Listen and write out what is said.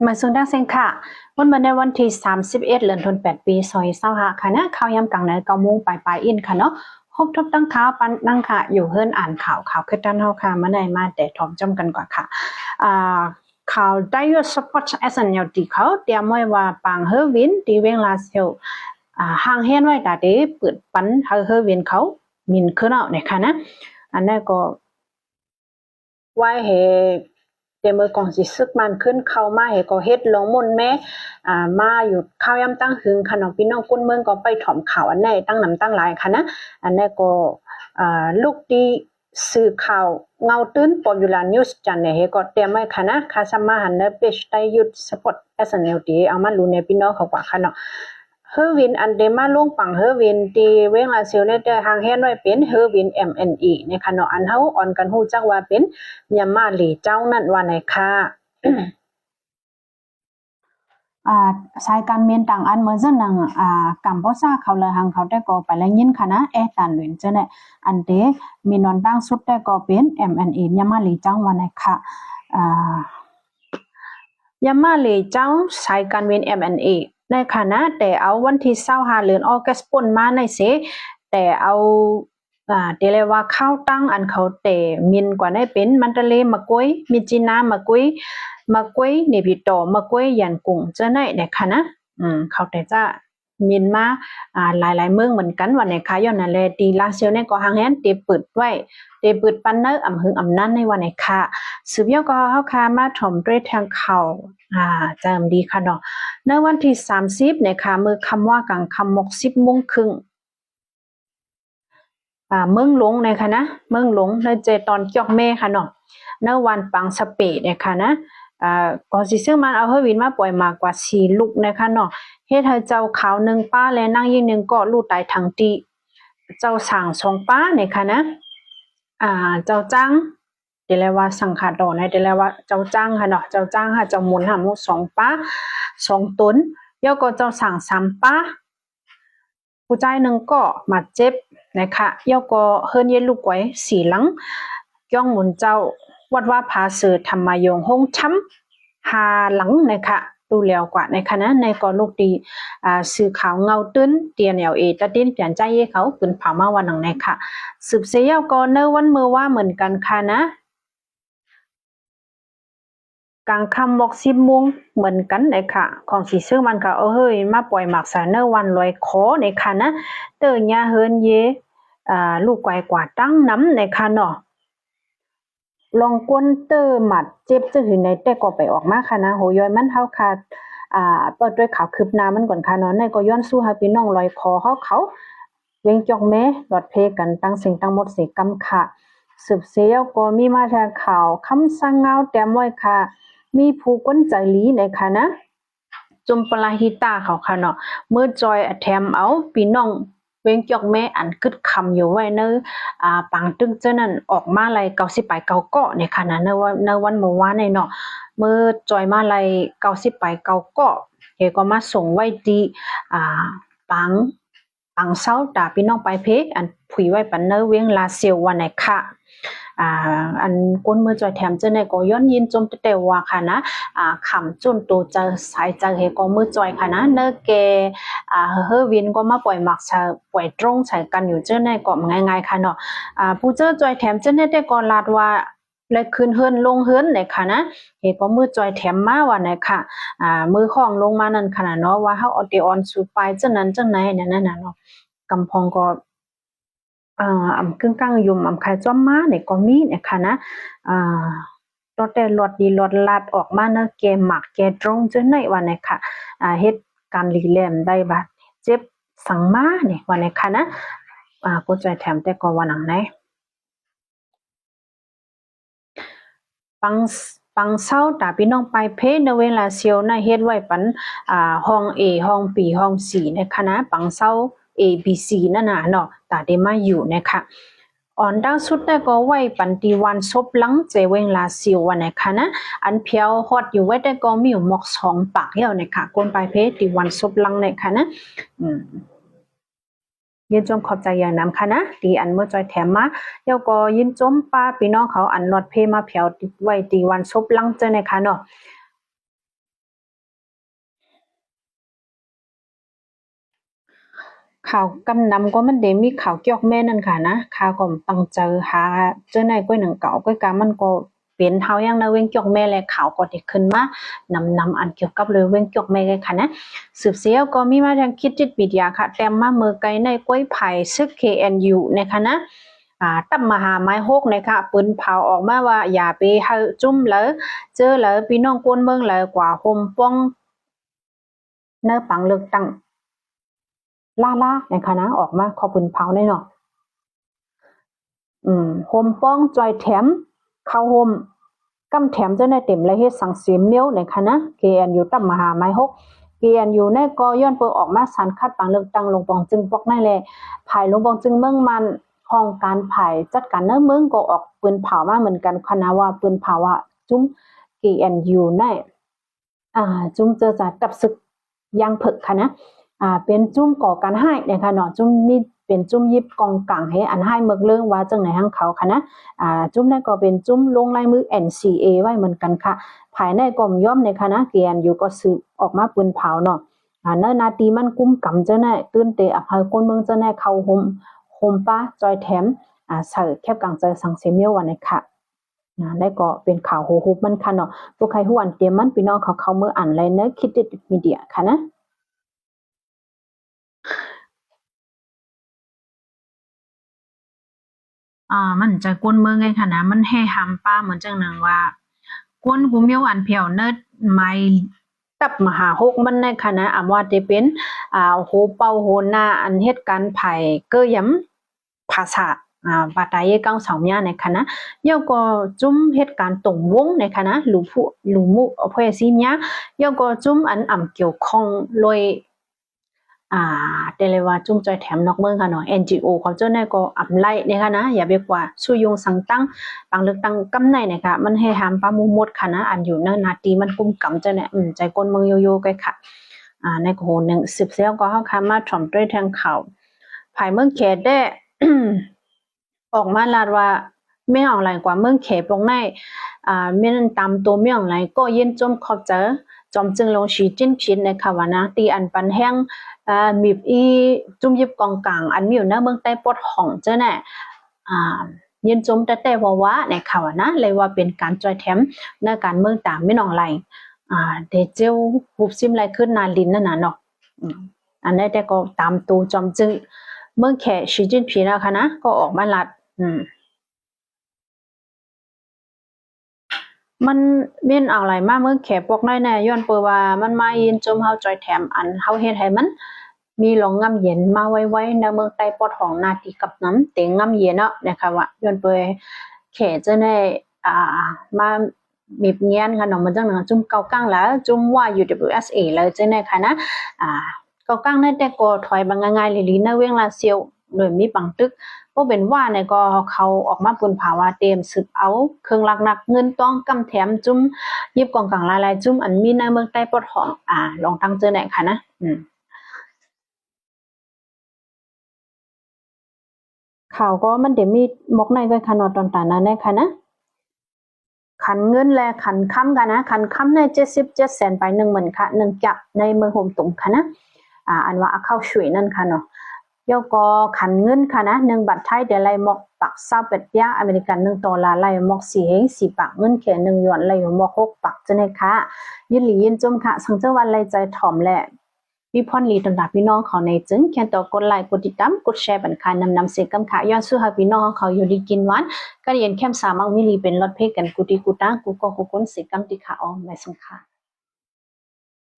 มาส่งดังเสียงค่ะวันมาในวันที่31เดือนธันวาคมปี2025ค่ะนะข่าวยามกลางใน9 โมงปลายอินค่ะเนาะพบทบตั้งข่าวปันนั่งค่ะอยู่เฮิรนอ่านข่าวคือด้านเฮาค่ะมาในมาแต่ถอมจำกันกว่าค่ะข่าวได้ยอดสปอร์ตSNL ที่เขาเตรียมไว้ว่าปังเฮอวินที่เวงลาเซลห่างเฮียนไว้ตาเดเปิดปันเฮอวินเขามินขึ้นเอาเนี่ยค่ะนะอันนั้นก็ไว้ให้เดมือกองสิซึกมันขึ้นเข้ามาให้ก็เฮ็ดลงมุนแม่มาอยู่ข้าวยำตั้งหึงค่ะน้องพี่น้องกุ้นเมืองก็ไปถอมข่าวอันไหนตั้งนำตั้งหลายค่ะนะอันนี้ก็ลูกดีสื่อข่าวเงาตื้นปอยูลานิวส์จันเนี่ยก็เตรียมไว้ค่ะนะค่ะสมาหันเนเพจได้ยุดสปอร์ตSNLดีเอามารู้ในพี่น้องเขากว่าค่ะเนาะเฮอวินอันเดมาลงปังเฮอวินตีเวงลาเซียวเนี่ยทางเฮ็ดไว้เป็นเฮอวิน MNE นะคะเนาะอันเฮาออนกันฮู้จักว่าเป็นยามาหลีเจ้านั่นว่าไหนค่ะสายการเมียนต่างอันเมื่อจังนังกัมพูชาเขาเลยหังเขาได้ก็ไปแล้วยินค่ะนะตันหลุนเจ้าเนี่ยอันเดมีนอนตั้งสุดได้ก็เป็น MNE ยามาหลีเจ้าว่าไหนค่ะยามาหลีเจ้าสายการเมียน MNEในขณะแต่เอาวันที่25เดือนออกัสปุ่นมาในเสแต่เอาเดเรว่าข้าวตั้งอันเขาแต่มินกว่าได้เป็นมันตะเลมะกุ้ยมิจินามะกุ้ยเนบิโตมะกุ้ยยันกุ้งเจ้าไหนเนี่ยค่ะนะเขาแต่จะมินมาหลายเมืองเหมือนกันวันไหนคะย้อนนั่นแหละตีลาเซียวเนี่ยก็หางแฮนตีเปิดไว้ตีเปิดปันเนอร์อำหึงอำนั้นในวันไหนค่ะสืบยอก็เฮาค่ะมาถ่อมด้วยทางเขาจำดีค่ะเนาะในวันที่30เนี่ยค่ะมือคำว่ากลางคำ10 โมงครึ่งเมืองหลวงเนี่ยค่ะนะเมืองหลวงในเจตอนจอกเมค่ะเนาะในวันปังสเปดเนี่ยค่ะนะก่อนสิซึ่งมันเอาเฮวินมาปล่อยมากกว่า4ลูกนะคะเนาะเฮ็ดให้เจ้าขาว1ป้าและนั่งยิ่ง1ก็ลู่ตายทั้งตีเจ้าสั่ง2ป้าเนี่ยค่ะนะเจ้าจ้างเดี๋ยวแล้วว่าสังขาดอนเดี๋ยวแล้วว่าเจ้าจ้างค่ะเนาะเจ้าจ้างค่ะเจ้าหมุนหามุ2ป้า2ตนย่อก็เจ้าสั่ง3ป้าผู้ใจ1ก็มาเจ็บนะคะย่อก็เฮิรนเยลูกไว้4หลังย่องหมุนเจ้าวัดว่าพาเสือธรรมายงห้องช้ำ5หลังนะคะดูแล้วกว่าในคณะในก็ลูกดีสื่อข่าวเงาตื้นเตียนเอาตะดินเปลี่ยนใจเขาขึ้นเผามาวันหนังในค่ะสืบเสียก็เนวันเมื่อว่าเหมือนกันค่ะนะกลางค่ำบอก10 โมงเหมือนกันเลยค่ะของสีซื้อมันก็เฮ้ยมาปล่อยหมักสารเนวันลอยคอในค่ะนะเตอญาเฮินเยลูกไกวกว่าตั้งน้ำในค่ะเนาะลองก้นเตอหมัดเจ็บจะหืนในแต่ก็ไปออกมาค่ะนะโหยอยมันเฮาค่ะเปิดด้วยข่าวคืบหน้ามันก่อนค่ะเนาะในก็ย้อนสู้ให้พี่น้องลอยคอเขาเวงจอกแม่หลอดเพกันตั้งสิ่งตั้งหมดสิกรรมค่ะสืบเสียก็มีมาแทนข่าวคำสั่งเงาแต้มไว้ค่ะมีผู้ก้นใจลีในค่ะนะจุมปลาฮิตาเขาค่ะเนาะเมื่อจอยแถมเอาพี่น้องเวงจอกแม่อันกึดคำอยู่ไว้เนปังตึงเจ้านั่นออกมาไล่90ไป9เกาะเนี่ยค่ะนะในวันเมื่อวานในเนาะเมื่อจอยมาไล่90ไป9เกาะเฮก็มาส่งไว้ที่ปังเซาตาพี่น้องไปเพกอันผุยไว้ปันเนเวียงลาเซียววันไหนค่ะอันก้นเมื่อจอยแถมเจ้าในก็ย้อนยินจมแต่ว่าค่ะนะขำจุนตัวเจอสายเจอเฮก็มือจอยค่ะนะเนเกเฮวินก็มาปล่อยหมักชาปล่อยตรงใส่กันอยู่เจ้าในก็ง่ายๆค่ะเนาะผู้เจ้าจอยแถมเจ้าในแต่ก็ลาดว่าและคืนเฮิรนลงเฮิรนไหนค่ะนะเฮก็มือจอยแถมมาว่าไหนค่ะมือของลงมานั่นขนาดเนาะว่าเฮาเอาเตออนสู่ไปจังนั้นจังไหนนั่นน่ะเนาะกำพองก็อำกึ่งกลางยุ่มอำใครจ้อมมาเนี่ยก็มีเนี่ยค่ะนะรถแต่รถดีรถลาดออกมาเนาะแกหมักแกตรงจังไหนว่าเนี่ยค่ะเฮ็ดการรีแลมได้บัดเจ็บสังมาเนี่ยว่าเนี่ยค่ะนะผู้ใจแถมแต่ก็ว่าหนังไหนปังเศร้าตาพี่น้องไปเพในเวลาเซียวนะเฮ็ดไว้ปันห้อง A ห้อง B ห้อง C นะคะนะปังเศร้า A B C นั่นน่ะเนาะตาได้มาอยู่นะคะอ่อนดังสุดได้ก็ไว้ปันตีวันซบหลังเจเวงลาเซียววันนะคะนะอันเพียวฮอดอยู่ไว้ได้ก็มีอยู่หมอก2ปากเหี่ยวนะคะคนไปเพตีวันซบหลังนะคะนะยินจมขอบใจอย่างน้ำค่ะนะตีอันเมื่อจอยแถมมาเดี๋ยวก็ยินจมป้าพี่น้องเขาอันรถเพมาเพียวไว้ตีวันซบลังเจอในค่ะเนาะ ข่าวกำนำก็มันเดมีข่าวเกี่ยวกับแม่นั่นค่ะนะข่าวก็ตั้งเจอหาเจอในก้อยหนังเก่าก้อยกามันก็เปลี่ยนเฮายังนะเว้งเกี่ยวกับแม่แลข่าวก็ได้ขึ้นมานำอันเกี่ยวกับเลยเว้งเกี่ยวกับแม่กันค่ะนะสืบเสียก็มีมาทางคิดจิตวิทยาค่ะแต่มาเมื่อไกลในก้อยไผ่ซึก KNU นะคะนะตั้มมหาไม้ฮกนะคะปืนเผาออกมาว่าอย่าไปเฮาจุ่มเลยเจอเลยพี่น้องกวนเมืองเลยกว่าโฮมป้องเนื้อปังเลือกตั้งล่านะคะนะออกมาขอปืนเผาแน่นอนโฮมป้องจอยแถมเข้าโฮมกำแถมเจ้าในเต็มเลยเฮ็ดสังเสียมเมียวนะคะนะ KNU ตั้มมหาไม้ฮก KNU ในก็ย้อนเปิดออกมาสารคัดปังเลือกตั้งลงปองจึงปอกนั่นแหละภายลงปองจึงเมืองมันห้องการภายจัดการเนื้อเมืองก็ออกปืนเผามาเหมือนกันคณะว่าปืนเผาอ่ะจุ้ม KNU ในจุ้มเจอจากกับศึกยางเผิกค่ะนะเป็นจุ้มก่อการให้นะคะเนาะจุ้มนี่เป็นจุ้มยิบกองกลางให้อันให้เมืองเรื่องว่าจังไหนทั้งเขาค่ะนะจุ้มนั่นก็เป็นจุ้มลงลายมือ NCA ไว้เหมือนกันค่ะภายในกรมย่อมในคณะเกียนอยู่ก็สืบออกมาปืนเผาเนาะเนื้อนาตีมันกุ้มกำเจ้าแน่ตื่นเตะอภัยคนเมืองเจ้าแน่เข้าโฮมป้าจอยแถมใส่แคบกลางใจสังเสมียววันนี้ค่ะได้ก็เป็นข่าวโหฮุบมันค่ะเนาะตัวใครหัวอันเตรียมมันพี่น้องเขาเมื่ออ่านเลยเนื้อคิดดิมีเดียค่ะนะมันจะกวนเมืองไงค่ะนะมันแห่หำป้าเหมือนจังหนังว่ากวนกูเมียวอันเพียวเนิดไม่ตับมหาหกมันในคณะว่าจะเป็นโหเป่าโหหน้าอันเหตุการณ์ไผ่เกยย้ำภาษาบาตายกังสองย่าในคณะเย่าก็จุ้มเหตุการณ์ตรงวงในคณะหลูมุอพยซีเนี้ยเย่าก็จุ้มอันเกี่ยวข้องโดยเดลว่าจุ่มจอยแถมนอกเมืองค่ะเนาะ NGO เขาเจ้าเนี่ยก็อำไล่เนี่ยค่ะนะอย่าไปกว่าสู้ยงสังตั้งบางเลือกตั้งกำไหนเนี่ยค่ะมันให้หามปามุมดค่ะนะอันอยู่เนินนาตีมันกุมกำเจ้าเนี่ยใจกลเมืองโยๆกันค่ะในโหนึง10เซลก็เฮาค่ะมาถ่อมด้วยทางเขาภายเมืองเขตได้ ออกมาลาดว่าไม่ออกไหลกว่าเมืองเขตตรงในไม่นั่นตามตัวไม่ออกไหลก็เย็นจมเขาเจอจอมจึงลงสีจิ้นพินในค่ะว่านะตีอันปันแห้งมีอีจุ่มยิบกองกลางอันมีอยู่นะเมืองใต้ปดห้องเจ้าเนี่ยยินจมแต่ว่าในค่ะว่านะเลยว่าเป็นการจอยแถมในการเมืองตามไม่นองไหลเดเจียวหุบซิมไหลขึ้นนาลินนั่นน่ะเนาะอันนี้แต่ก็ตามตัวจอมจึงเมืองแขสีจิ้นพินนะคะนะก็ออกมาลัดมันเมียนอะไรมาเมื่อแขปกน้อยแน่ย้อนเปว่ามันมายินจมเฮาจอยแถมอันเฮาเฮ็ดให้มันมีหลงงำเย็นมาไว้ในเมืองใต้ปอดของนาทีกับน้ำเต็งงำเย็นเนาะนะคะว่าย้อนเปแขจะได้มามีเงียนค่ะเนาะมันจังหนังจุ่มเกาก้างแล้วจุ่มว่า UWSA เลยจังได๋ค่ะนะเกาก้างในแต่ก็ถอยบางง่ายๆลิๆนะเวียงลาเซียวโดยมีปังตึกก็เป็นว่าเนี่ยก็เขาออกมาปุนภาวะเตรียมสืบเอาเครื่องลักนักเงินต้องกำแถมจุ้มยิบกองกลางลายจุ้มอันมีในเมืองใต้ปอดหองลองตั้งเจอไหนค่ะนะข่าวก็มันเดี๋ยวมีมกในก็ขนอตอนตานั้นค่ะนะขันเงินและขันค้ำกันนะขันค้ำใน77 แสนไป10,000ค่ะ1จับในเมืองโฮมตุ่มค่ะนะอันว่าเข้าช่วยนั่นค่ะเนาะยก็ขันเงินค่ะนะ1 บาทไทยเดี๋ยวไล่หมอกปัก28 ยาอเมริกัน$1ไล่หมอก4เฮง4ปักเงินแค่1 หยวนไล่หมอก6ปักจะไหนค่ะยินหลียินจมค่ะสังเจวันไล่ใจถ่อมแหละมีพรลีตำหนักพี่น้องเขาในจึงแค่ต่อกดไลค์กดติดตามกดแชร์บันคายนำเสียงกำขาย้อนสู้หาพี่น้องเขาอยู่ดีกินหวานก็เรียนแคมสามังมิลีเป็นรถเพกันกุติกุตังกูก็กุกนเสียงกำติขาออมในสังขา